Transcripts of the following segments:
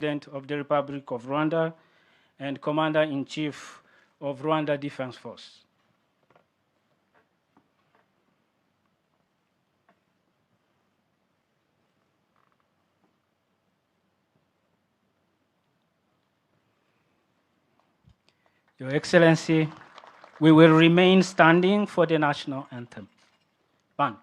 President of the Republic of Rwanda and Commander-in-Chief of Rwanda Defense Force. Your Excellency, we will remain standing for the national anthem. Band.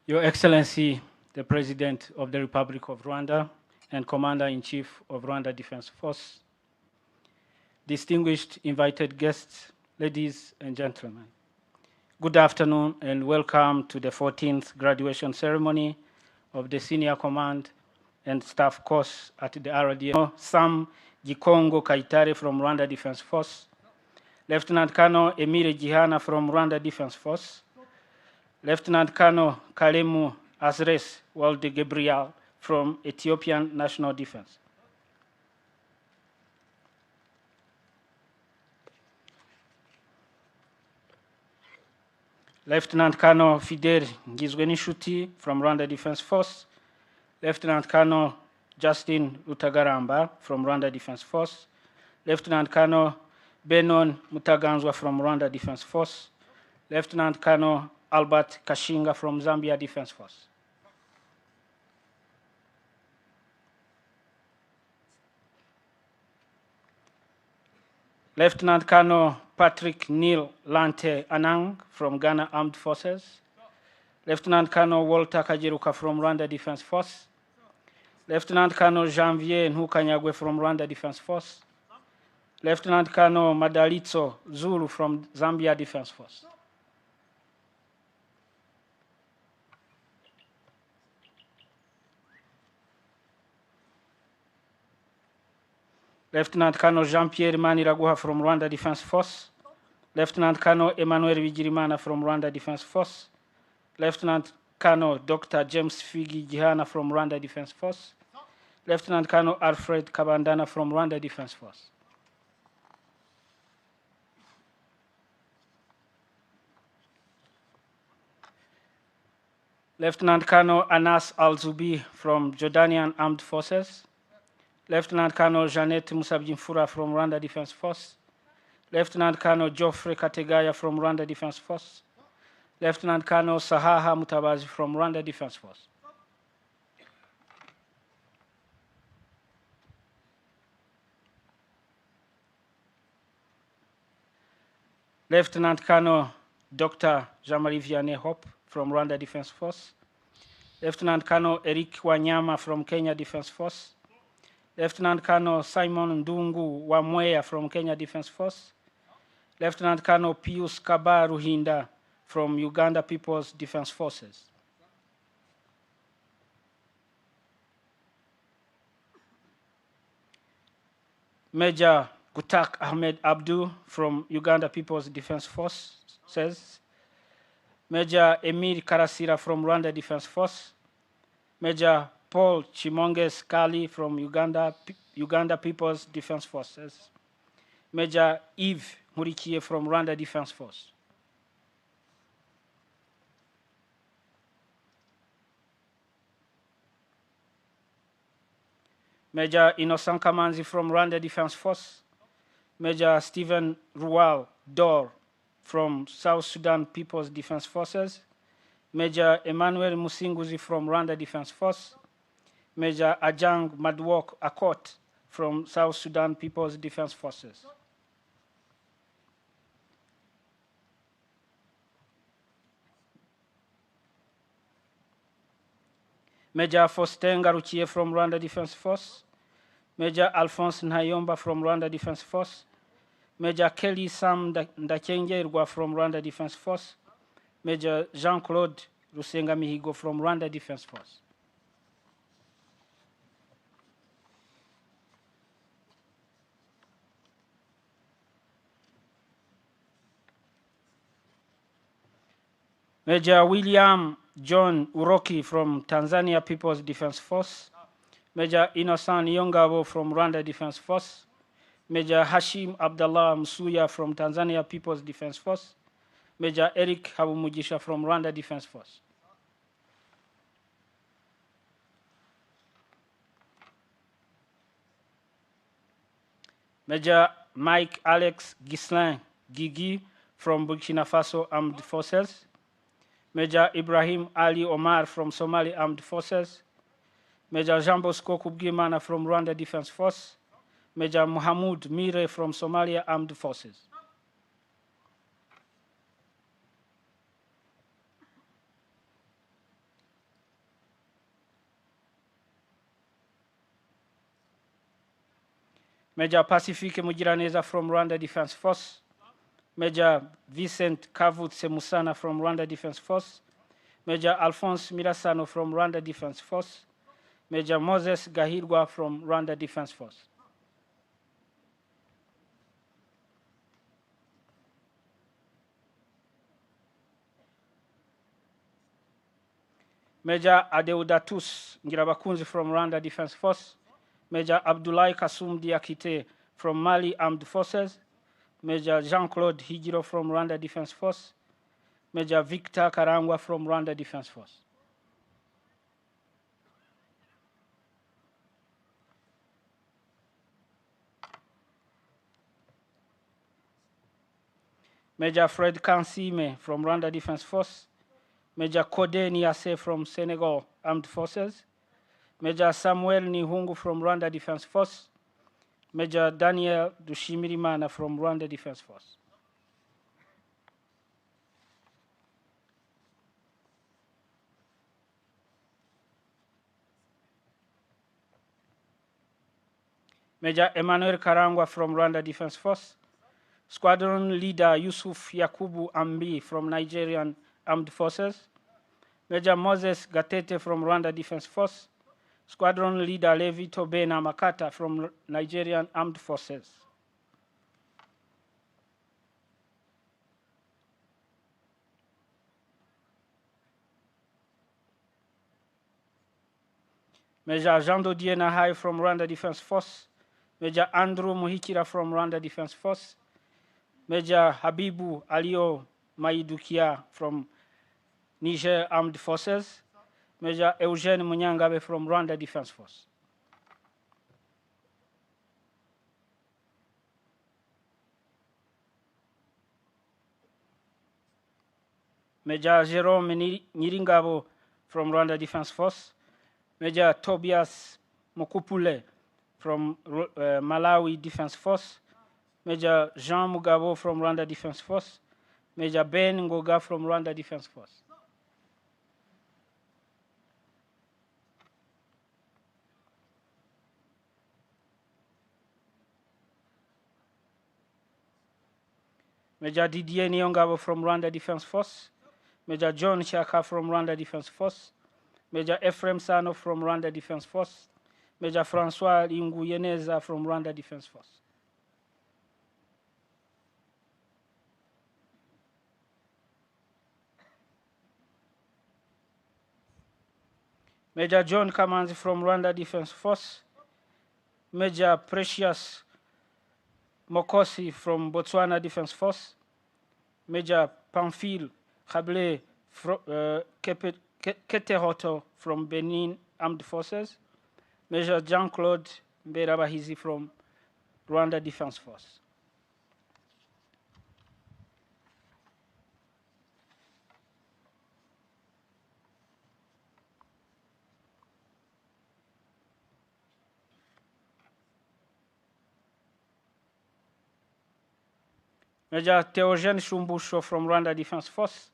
Your Excellency, the President of the Republic of Rwanda and Commander-in-Chief of Rwanda Defense Force, distinguished invited guests, ladies and gentlemen, good afternoon and welcome to the 14th graduation ceremony of the Senior Command and Staff course at the RDF. Sam Gikongo Kaitare from Rwanda Defense Force, Lieutenant Colonel Emile Gihana from Rwanda Defense Force, Lieutenant Colonel Kalemu Azres Walde Gabriel from Ethiopian National Defense. Lieutenant Colonel Fidel Ngizwenishuti from Rwanda Defense Force, Lieutenant Colonel Justin Utagaramba from Rwanda Defense Force, Lieutenant Colonel Benon Mutaganzwa from Rwanda Defense Force, Lieutenant Colonel Albert Kashinga from Zambia Defense Force. Lieutenant Colonel Patrick Neil Lante Anang from Ghana Armed Forces, Lieutenant Colonel Walter Kajiruka from Rwanda Defense Force, Lieutenant Colonel Janvier Nhukanyagwe from Rwanda Defense Force, Lieutenant Colonel Madalitso Zulu from Zambia Defense Force. Lieutenant Colonel Jean-Pierre Maniraguha from Rwanda Defense Force, Lieutenant Colonel Emmanuel Vigirimana from Rwanda Defense Force, Lieutenant Colonel Dr. James Figi Gihana from Rwanda Defense Force, Lieutenant Colonel Alfred Kabandana from Rwanda Defense Force. Lieutenant Colonel Anas Al-Zubi from Jordanian Armed Forces, Lieutenant Colonel Jeanette Musabjimfura from Rwanda Defense Force, Lieutenant Colonel Geoffrey Kategaya from Rwanda Defense Force, Lieutenant Colonel Sahaha Mutabazi from Rwanda Defense Force. Lieutenant Colonel Dr. Jean-Marie Vianney Hope from Rwanda Defense Force, Lieutenant Colonel Eric Wanyama from Kenya Defense Force, Lieutenant Colonel Simon Ndungu Wamweya from Kenya Defense Force, Lieutenant Colonel Pius Kaba Ruhinda from Uganda People's Defense Forces. Major Gutak Ahmed Abdu from Uganda People's Defense Forces, Major Emir Karasira from Rwanda Defense Force, Major Paul Chimonges Kali from Uganda People's Defense Forces, Major Yves Murikie from Rwanda Defense Force. Major Innocent Kamanzi from Rwanda Defense Force, Major Stephen Rual Dor from South Sudan People's Defense Forces, Major Emmanuel Musinguzi from Rwanda Defense Force, Major Ajang Madwok Akot from South Sudan People's Defense Forces. Major Faustin Garuchie from Rwanda Defense Force, Major Alphonse Nayomba from Rwanda Defense Force, Major Kelly Sam Ndakengerwa from Rwanda Defense Force, Major Jean-Claude Rusenga Mihigo from Rwanda Defense Force. Major William John Uroki from Tanzania People's Defense Force, Major Innocent Yongabo from Rwanda Defense Force, Major Hashim Abdallah Msuya from Tanzania People's Defense Force, Major Eric Habumugisha from Rwanda Defense Force. Major Mike Alex Gislin Gigi from Burkina Faso Armed Forces, Major Ibrahim Ali Omar from Somali Armed Forces, Major Jean Bosco Kubgimana from Rwanda Defense Force, Major Mohamed Mire from Somalia Armed Forces. Major Pacifique Mugiraneza from Rwanda Defense Force, Major Vincent Kavutse Musana from Rwanda Defense Force, Major Alphonse Mirasano from Rwanda Defense Force, Major Moses Gahirwa from Rwanda Defense Force. Major Adeudatus Ngirabakunzi from Rwanda Defense Force, Major Abdoulaye Kasum Diakite from Mali Armed Forces, Major Jean-Claude Higiro from Rwanda Defense Force, Major Victor Karangwa from Rwanda Defense Force. Major Fred Kansime from Rwanda Defense Force, Major Kode Niase from Senegal Armed Forces, Major Samuel Nihungu from Rwanda Defense Force, Major Daniel Dushimirimana from Rwanda Defense Force. Major Emmanuel Karangwa from Rwanda Defense Force, Squadron Leader Yusuf Yakubu Ambi from Nigerian Armed Forces, Major Moses Gatete from Rwanda Defense Force, Squadron Leader Levi Tobena Makata from Nigerian Armed Forces. Major Jean Dodier Nahai from Rwanda Defense Force, Major Andrew Muhikira from Rwanda Defense Force, Major Habibu Alio Maidukia from Niger Armed Forces, Major Eugene Munyangabe from Rwanda Defense Force. Major Jerome Niringabo from Rwanda Defense Force, Major Tobias Mukupule from Malawi Defense Force, Major Jean Mugabo from Rwanda Defense Force, Major Ben Ngoga from Rwanda Defense Force. Major Didier Nyongabo from Rwanda Defense Force, Major John Chaka from Rwanda Defense Force, Major Ephraim Sano from Rwanda Defense Force, Major Francois Inguyeneza from Rwanda Defense Force. Major John Kamanzi from Rwanda Defense Force, Major Precious Mokosi from Botswana Defense Force, Major Pamphile Khable Ketehoto from Benin Armed Forces, Major Jean-Claude Mberabahizi from Rwanda Defense Force. Major Theogene Shumbusho from Rwanda Defense Force.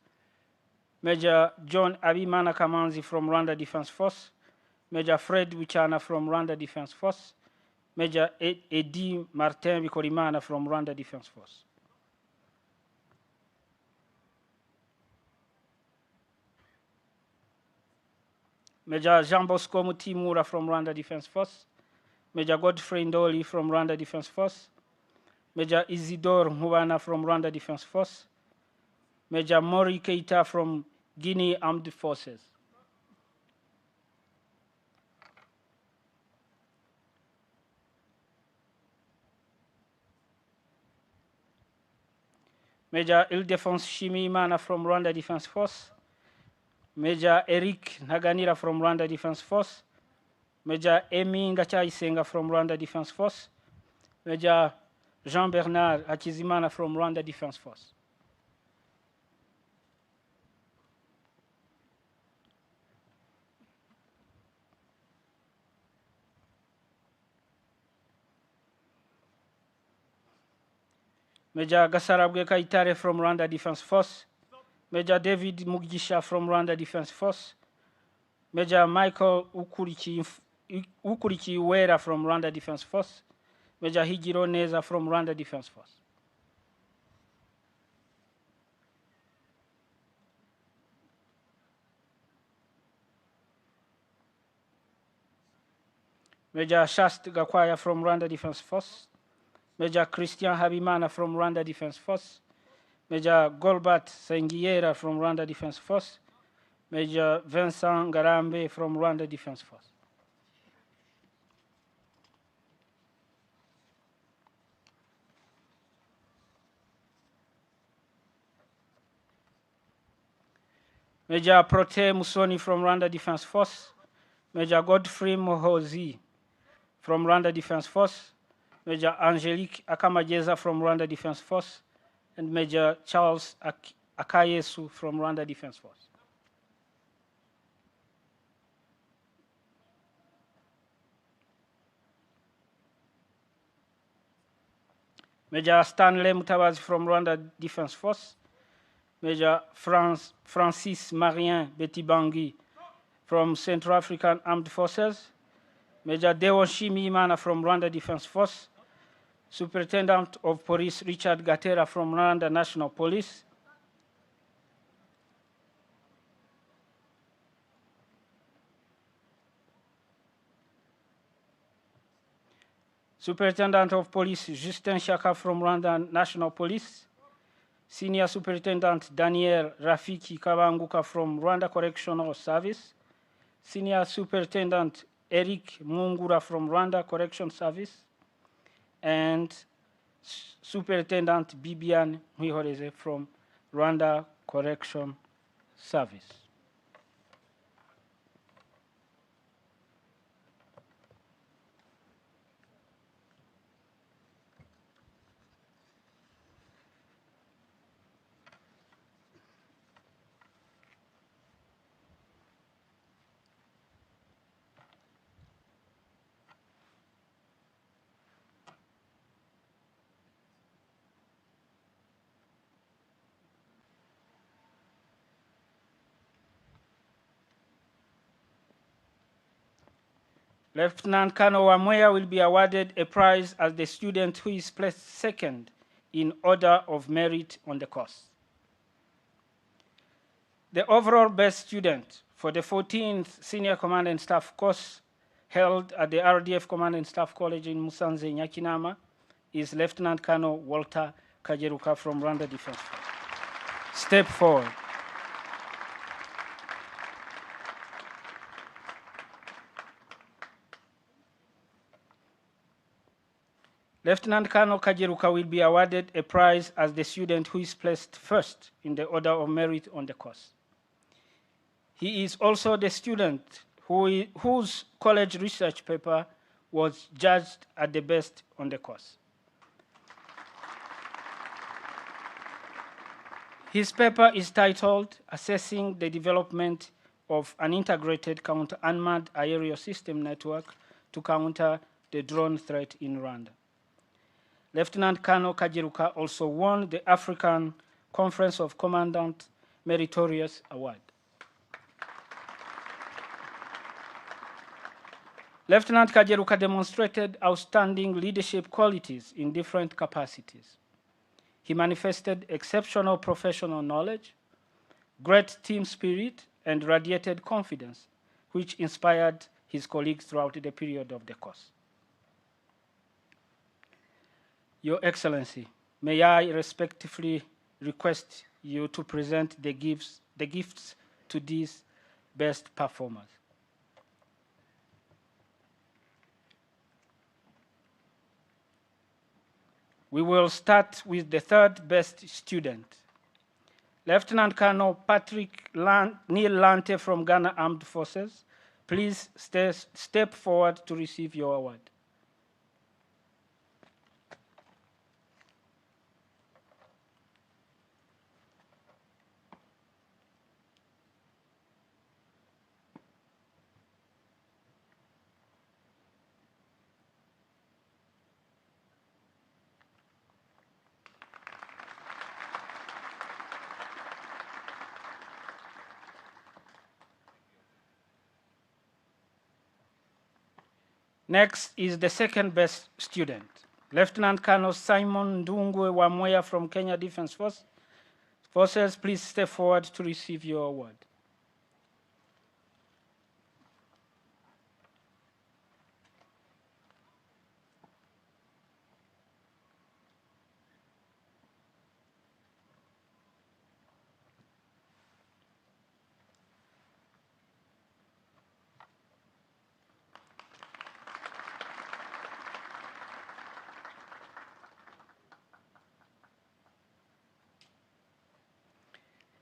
Major John Abimana Kamanzi from Rwanda Defense Force. Major Fred Wichana from Rwanda Defense Force. Major Edi Martin Bikorimana from Rwanda Defense Force. Major Jean Bosco Mutimura from Rwanda Defense Force. Major Godfrey Ndoli from Rwanda Defense Force. Major Isidore Mubana from Rwanda Defense Force. Major Mori Keita from Guinea Armed Forces. Major Ildefonse Shimimana from Rwanda Defense Force. Major Eric Naganira from Rwanda Defense Force. Major Emi Ngachaisenga from Rwanda Defense Force. Major Jean-Bernard Hakizimana from Rwanda Defense Force. Major Gasarabwe Kaitare from Rwanda Defense Force. Major David Mugisha from Rwanda Defense Force. Major Michael Ukurichi Uwera from Rwanda Defense Force. Major Hijiro Neza from Rwanda Defense Force. Major Shast Gakwaya from Rwanda Defense Force. Major Christian Habimana from Rwanda Defense Force. Major Golbert Sengiera from Rwanda Defense Force. Major Vincent Ngarambe from Rwanda Defense Force. Major Prote Musoni from Rwanda Defense Force. Major Godfrey Mohozi from Rwanda Defense Force. Major Angelique Akamajeza from Rwanda Defense Force. And Major Charles Akayesu from Rwanda Defense Force. Major Stanley Mutabazi from Rwanda Defense Force. Major Francis Marien Betibangi from Central African Armed Forces. Major Dewoshimi Imana from Rwanda Defense Force. Superintendent of Police Richard Gatera from Rwanda National Police. Superintendent of Police Justin Shaka from Rwanda National Police. Senior Superintendent Daniel Rafiki Kabanguka from Rwanda Correctional Service. Senior Superintendent Eric Mungura from Rwanda Correction Service. And Superintendent Bibian Mwihoreze from Rwanda Correction Service. Lieutenant Colonel Wamweya will be awarded a prize as the student who is placed second in order of merit on the course. The overall best student for the 14th Senior Command and Staff course held at the RDF Command and Staff College in Musanze, Nyakinama is Lieutenant Colonel Walter Kajeruka from Rwanda Defense Force. Step forward. Lieutenant Colonel Kajeruka will be awarded a prize as the student who is placed first in the order of merit on the course. He is also the student whose college research paper was judged at the best on the course. His paper is titled Assessing the Development of an Integrated Counter-Unmanned Aerial System Network to Counter the Drone Threat in Rwanda. Lieutenant Colonel Kajeruka also won the African Conference of Commandant Meritorious Award. Lieutenant Kajeruka demonstrated outstanding leadership qualities in different capacities. He manifested exceptional professional knowledge, great team spirit, and radiated confidence, which inspired his colleagues throughout the period of the course. Your Excellency, may I respectfully request you to present the gifts to these best performers. We will start with the third best student. Lieutenant Colonel Patrick Neil Lante from Ghana Armed Forces, please step forward to receive your award. Next is the second best student, Lieutenant Colonel Simon Ndungwe Wamoya from Kenya Defense Forces. Please step forward to receive your award.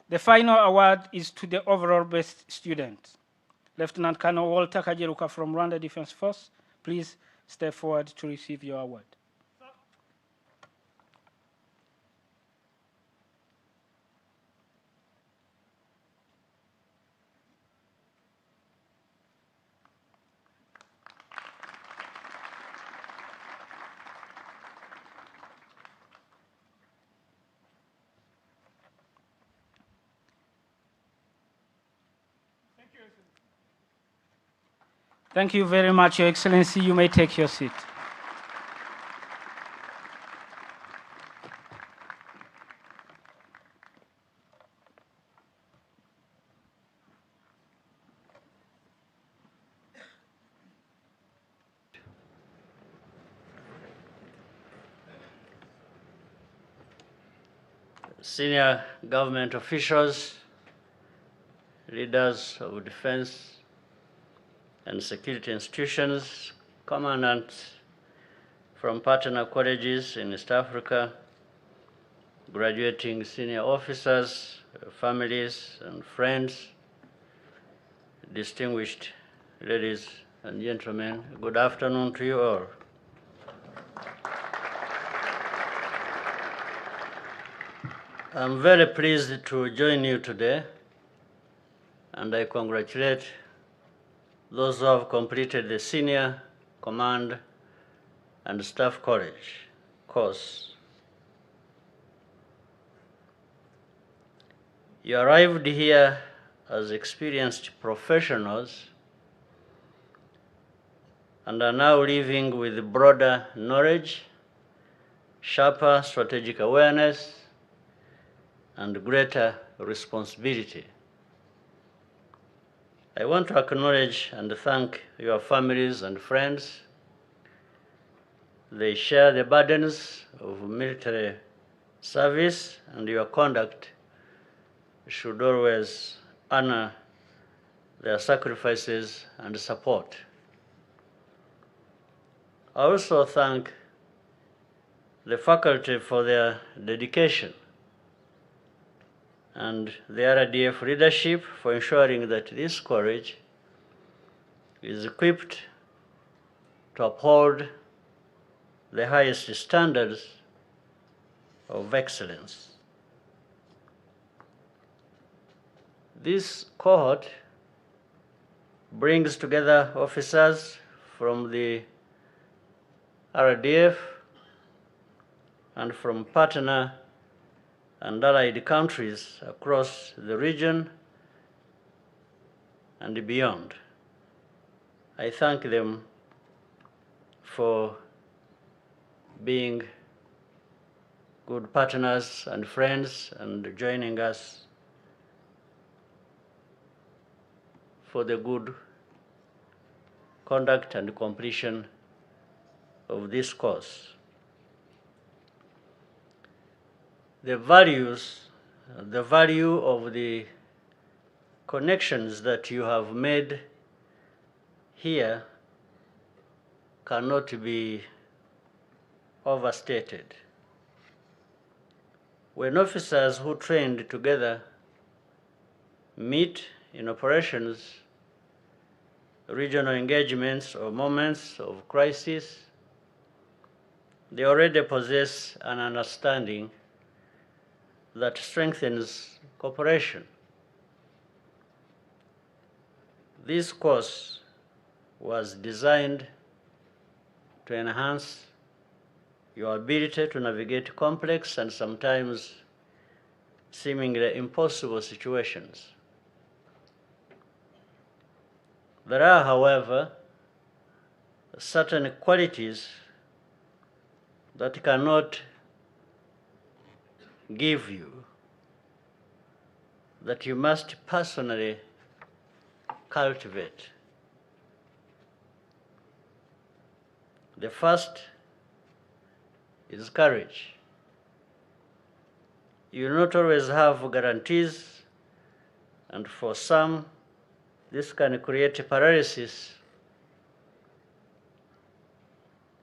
The final award is to the overall best student, Lieutenant Colonel Walter Kajeruka from Rwanda Defense Force. Please step forward to receive your award. Thank you very much, Your Excellency. You may take your seat. Senior government officials, leaders of defense and security institutions, commandants from partner colleges in East Africa, graduating senior officers, families and friends, distinguished ladies and gentlemen, good afternoon to you all. I'm very pleased to join you today, and I congratulate those who have completed the Senior Command and Staff College course. You arrived here as experienced professionals and are now leaving with broader knowledge, sharper strategic awareness, and greater responsibility. I want to acknowledge and thank your families and friends. They share the burdens of military service, and your conduct should always honor their sacrifices and support. I also thank the faculty for their dedication and the RDF leadership for ensuring that this college is equipped to uphold the highest standards of excellence. This cohort brings together officers from the RDF and from partner and allied countries across the region and beyond. I thank them for being good partners and friends and joining us for the good conduct and completion of this course. The value of the connections that you have made here cannot be overstated. When officers who trained together meet in operations, regional engagements, or moments of crisis, they already possess an understanding that strengthens cooperation. This course was designed to enhance your ability to navigate complex and sometimes seemingly impossible situations. There are, however, certain qualities that cannot give you, that you must personally cultivate. The first is courage. You not always have guarantees, and for some, this can create paralysis.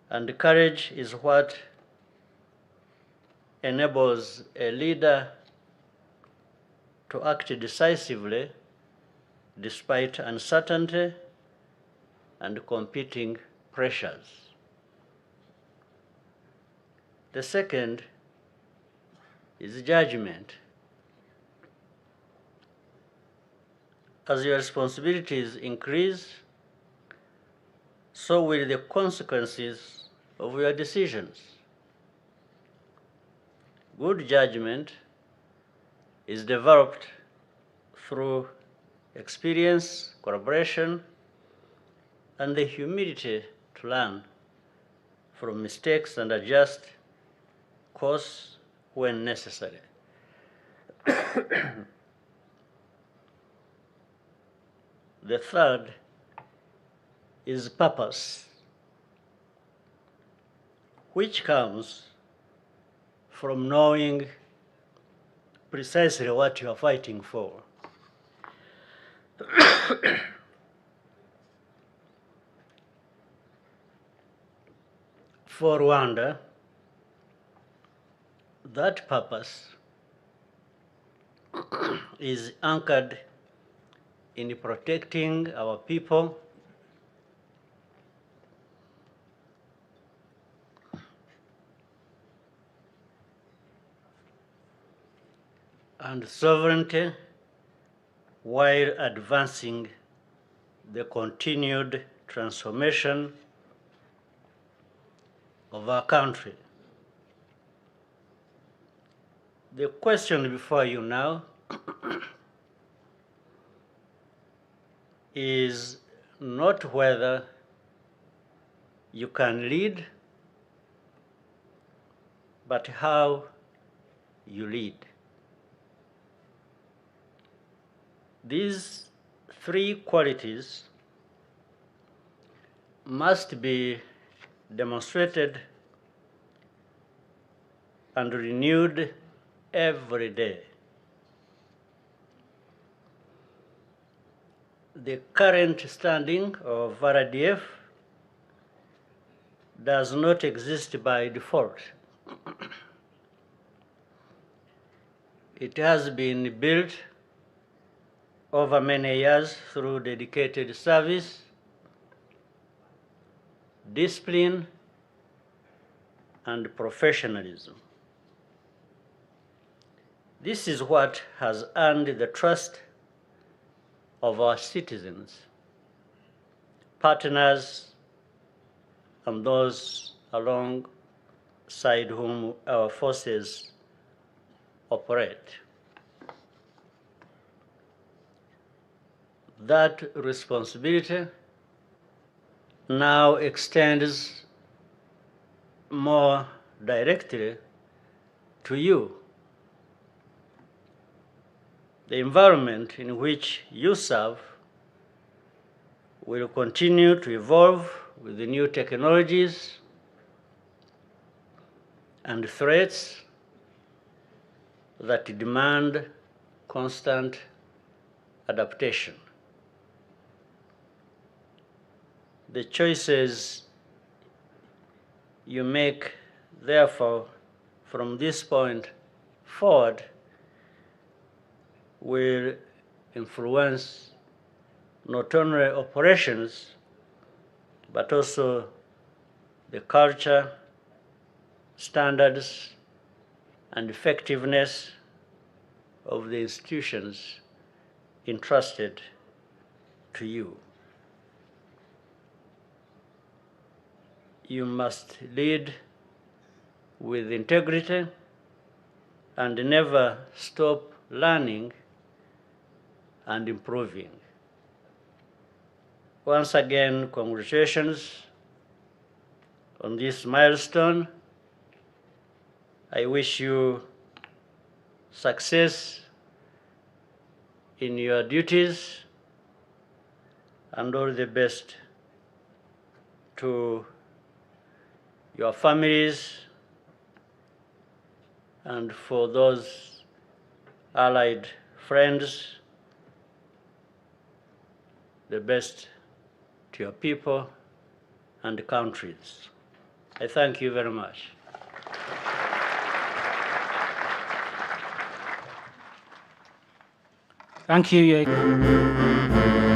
And courage is what enables a leader to act decisively despite uncertainty and competing pressures. The second is judgment. As your responsibilities increase, so will the consequences of your decisions. Good judgment is developed through experience, collaboration, and the humility to learn from mistakes and adjust course when necessary. The third is purpose, which comes from knowing precisely what you are fighting for. For Rwanda, that purpose is anchored in protecting our people and sovereignty while advancing the continued transformation of our country. The question before you now is not whether you can lead, but how you lead. These three qualities must be demonstrated and renewed every day. The current standing of RDF does not exist by default. It has been built over many years through dedicated service discipline, and professionalism. This is what has earned the trust of our citizens, partners, and those alongside whom our forces operate. That responsibility now extends more directly to you. The environment in which you serve will continue to evolve with the new technologies and threats that demand constant adaptation. The choices you make, therefore, from this point forward will influence not only operations, but also the culture, standards, and effectiveness of the institutions entrusted to you. You must lead with integrity and never stop learning and improving. Once again, congratulations on this milestone. I wish you success in your duties and all the best to your families and for those allied friends, the best to your people and countries. I thank you very much. Thank you, Your